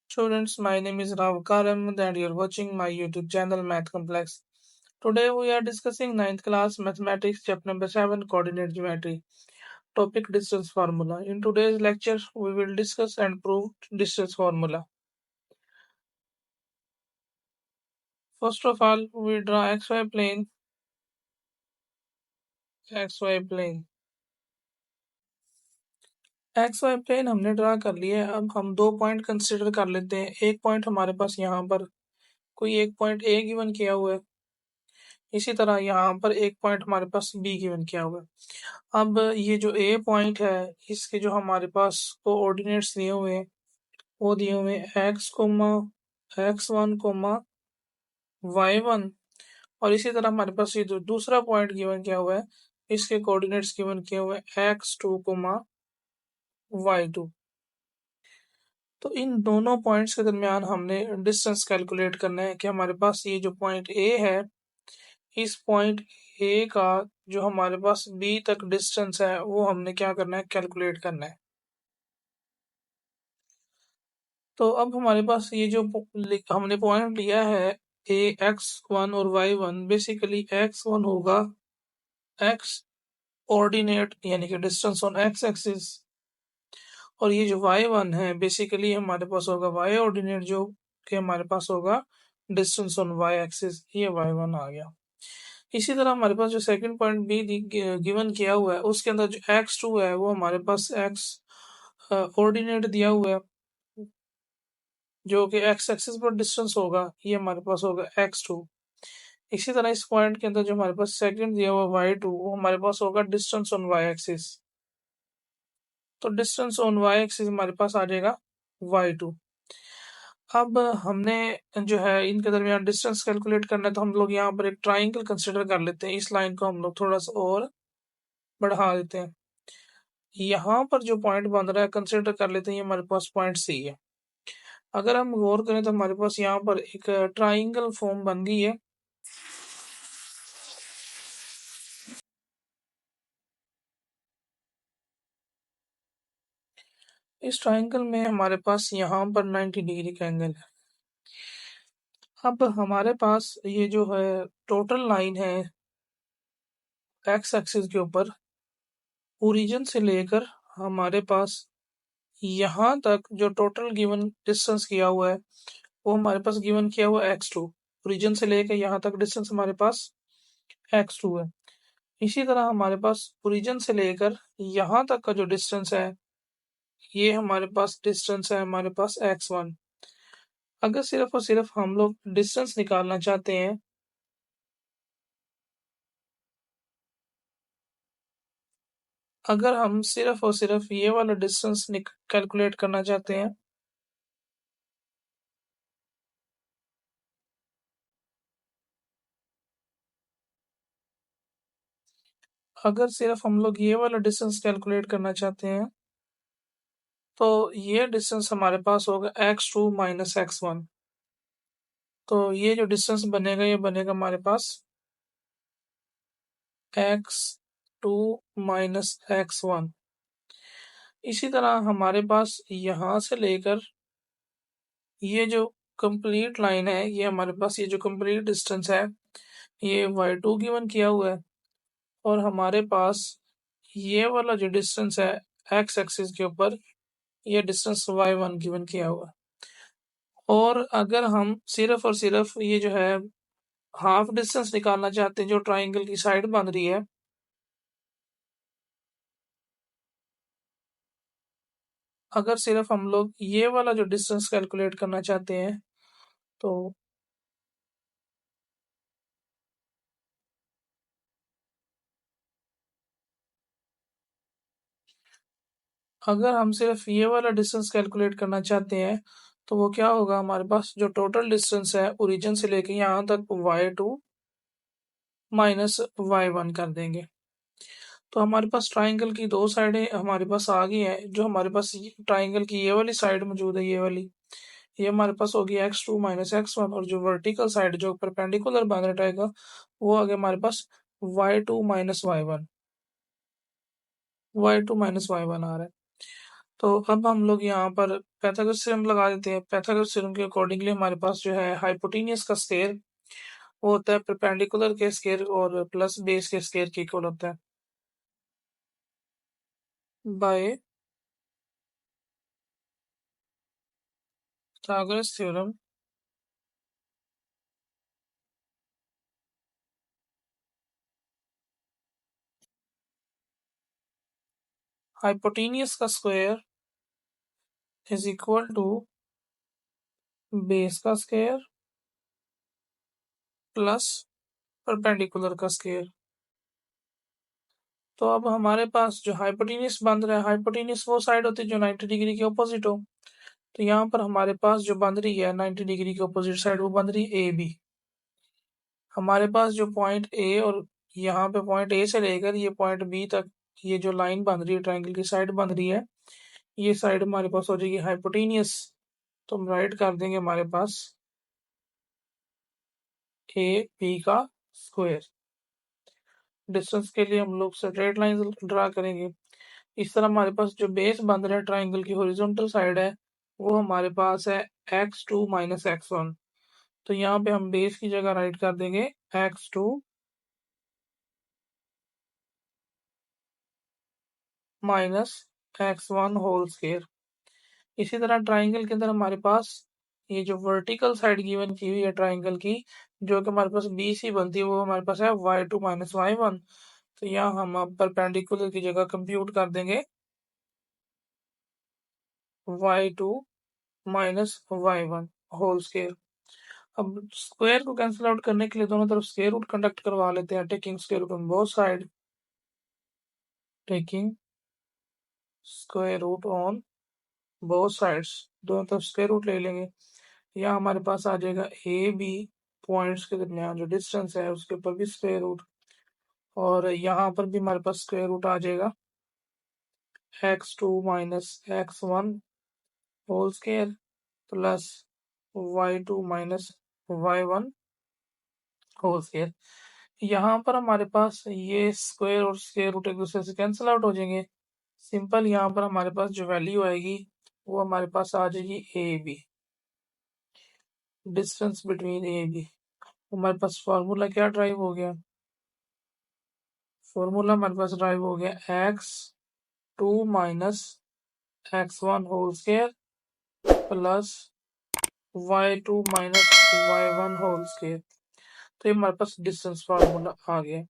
Students, my name is Rav Karam and you're watching my YouTube channel Math Complex. Today we are discussing ninth class mathematics chapter number 7 coordinate geometry topic distance formula. In today's lecture we will discuss and prove distance formula. First of all we draw xy plane xy plane हमने draw कर लिया है। अब हम दो point consider कर लेते हैं। एक पॉइंट हमारे पास यहाँ पर कोई एक पॉइंट ए गिवन किया हुआ है, इसी तरह यहाँ पर एक पॉइंट हमारे पास बी गिवन किया हुआ है। अब ये जो ए पॉइंट है इसके जो हमारे पास कोऑर्डिनेट्स दिए हुए हैं वो दिए हुए हैं x1, y1 और इसी तरह हमारे पास ये जो दूसरा पॉइंट गिवन किया हुआ है इसके कोऑर्डिनेट्स गिवन किए हुए हैं x2, y2। तो इन दोनों पॉइंट्स के दरमियान हमने डिस्टेंस कैलकुलेट करना है कि हमारे पास ये जो पॉइंट ए है इस पॉइंट ए का जो हमारे पास बी तक डिस्टेंस है वो हमने क्या करना है, कैलकुलेट करना है। तो अब हमारे पास ये जो हमने पॉइंट लिया है ए x1 और y1, बेसिकली x1 होगा x ऑर्डिनेट यानी कि डिस्टेंस ऑन x एक्सिस और ये जो y1 है बेसिकली हमारे पास होगा y ऑर्डिनेट जो कि हमारे पास होगा डिस्टेंस ऑन y एक्सिस। ये y1 आ गया। इसी तरह हमारे पास जो सेकंड पॉइंट बी गिवन किया हुआ है उसके अंदर जो x2 है वो हमारे पास x कोऑर्डिनेट दिया हुआ है जो कि x एक्सिस पर डिस्टेंस होगा, ये हमारे पास होगा x2। इसी तरह इस पॉइंट के अंदर जो हमारे पास सेकंड दिया हुआ y2 वो हमारे पास होगा डिस्टेंस ऑन y एक्सिस। तो डिस्टेंस ऑन y एक्सिस हमारे पास आ जाएगा y2। अब हमने जो है इनके दरमियान डिस्टेंस कैलकुलेट करना है तो हम लोग यहाँ पर एक ट्राइंगल कंसिडर कर लेते हैं। इस लाइन को हम लोग थोड़ा सा और बढ़ा देते हैं। यहाँ पर जो पॉइंट बन रहा है कंसिडर कर लेते हैं, ये हमारे पास पॉइंट सी है। अगर हम गौर करें तो हमारे पास यहाँ पर एक ट्राइंगल फॉर्म बन गई है। इस ट्राइंगल में हमारे पास यहाँ पर 90 डिग्री का एंगल है। अब हमारे पास ये जो है टोटल लाइन है एक्स एक्सिस के ऊपर ओरिजिन से लेकर हमारे पास यहाँ तक जो टोटल गिवन डिस्टेंस किया हुआ है वो हमारे पास गिवन किया हुआ है x2। ओरिजिन से लेकर यहाँ तक डिस्टेंस हमारे पास x2 है। इसी तरह हमारे पास ओरिजिन से लेकर यहाँ तक का जो डिस्टेंस है ये हमारे पास डिस्टेंस है हमारे पास x1। अगर सिर्फ और सिर्फ हम लोग डिस्टेंस निकालना चाहते हैं अगर हम सिर्फ और सिर्फ ये वाला डिस्टेंस कैलकुलेट करना चाहते हैं अगर सिर्फ हम लोग ये वाला डिस्टेंस कैलकुलेट करना चाहते हैं तो ये डिस्टेंस हमारे पास होगा x2 माइनस x1। तो ये जो डिस्टेंस बनेगा ये बनेगा हमारे पास x2 माइनस x1। इसी तरह हमारे पास यहाँ से लेकर ये जो कंप्लीट लाइन है ये हमारे पास ये जो कंप्लीट डिस्टेंस है ये y2 गिवन किया हुआ है और हमारे पास ये वाला जो डिस्टेंस है x एक्सिस के ऊपर ये डिस्टेंस y1 गिवन किया हुआ है। और अगर हम सिर्फ और सिर्फ ये जो है हाफ डिस्टेंस निकालना चाहते हैं जो ट्राइंगल की साइड बन रही है अगर सिर्फ हम लोग ये वाला जो डिस्टेंस कैलकुलेट करना चाहते हैं तो अगर हम सिर्फ ये वाला डिस्टेंस कैलकुलेट करना चाहते हैं तो वो क्या होगा, हमारे पास जो टोटल डिस्टेंस है ओरिजिन से लेके यहाँ तक y2 माइनस y1 कर देंगे। तो हमारे पास ट्राइंगल की दो साइडें हमारे पास आ गई हैं। जो हमारे पास ट्राइंगल की ये वाली साइड मौजूद है ये वाली ये हमारे पास होगी x2 माइनस x1 और जो वर्टिकल साइड जो परपेंडिकुलर बन रहेगा वो आ गया हमारे पास y2 माइनस y1 आ रहा है। तो अब हम लोग यहाँ पर पैथागोरस थ्योरम लगा देते हैं। पैथागोरस थ्योरम के अकॉर्डिंगली हमारे पास जो है हाइपोटेनियस का स्क्वायर वो होता है परपेंडिकुलर के स्क्वायर और प्लस बेस के स्क्वायर के इक्वल होता है। बाय पाइथागोरस थ्योरम हाइपोटेनियस का square is equal to base का स्क्वायर प्लस परपेंडिकुलर का स्क्वायर। तो अब हमारे पास जो हाइपोटेनियस बन रहा है, हाइपोटेनियस वो साइड होती है जो 90 डिग्री के ऑपोजिट हो। तो यहाँ पर हमारे पास जो बन रही है 90 डिग्री के ऑपोजिट साइड वो बन रही है ए बी। हमारे पास जो पॉइंट ए और यहाँ पे पॉइंट ए से लेकर ये पॉइंट बी तक ये जो लाइन बन रही है ट्रायंगल की साइड बन रही है, ये साइड हमारे पास हो जाएगी हाइपोटेनियस। तो हम राइट कर देंगे हमारे पास ए बी का स्क्वायर। डिस्टेंस के लिए हम लोग स्ट्रेट लाइन ड्रा करेंगे। इस तरह हमारे पास जो बेस बन रहा है ट्राइंगल की हॉरिजॉन्टल साइड है वो हमारे पास है x2 माइनस x1। तो यहाँ पे हम बेस की जगह राइट कर देंगे x2 minus x1 whole square. इसी तरह ट्राइंगल के अंदर हमारे पास ये जो वर्टिकल साइड गिवन की हुई है ट्राइंगल की जो कि हमारे पास बी सी बनती है वो हमारे पास है y2 माइनस y1। तो यहाँ हम अब परपेंडिकुलर की जगह कंप्यूट कर देंगे y2 minus y1 whole square. अब स्क्वायर को कैंसिल आउट करने के लिए दोनों तरफ स्क्वायर रूट कंडक्ट करवा लेते हैं। Taking square root on both side, taking square root on both sides, दोनों तरफ स्क्वायर रूट ले लेंगे। यहाँ हमारे पास आ जाएगा ए बी पॉइंट्स के दरमियान जो डिस्टेंस है उसके ऊपर भी स्क्वायर रूट, और यहाँ पर भी हमारे पास स्क्वायर रूट आ जाएगा x2 minus x1 whole square plus y2 minus y1 whole square. यहाँ पर हमारे पास ये स्क्वायर और स्क्वायर रूट एक दूसरे से कैंसिल आउट हो जाएंगे। सिंपल यहाँ पर हमारे पास जो वैल्यू आएगी वो हमारे पास आ जाएगी A B, distance between A B. हमारे पास फॉर्मूला क्या ड्राइव हो गया, फॉर्मूला हमारे पास ड्राइव हो गया x2 minus x1 whole square plus y2 minus y1 whole square. तो ये हमारे पास डिस्टेंस फार्मूला आ गया।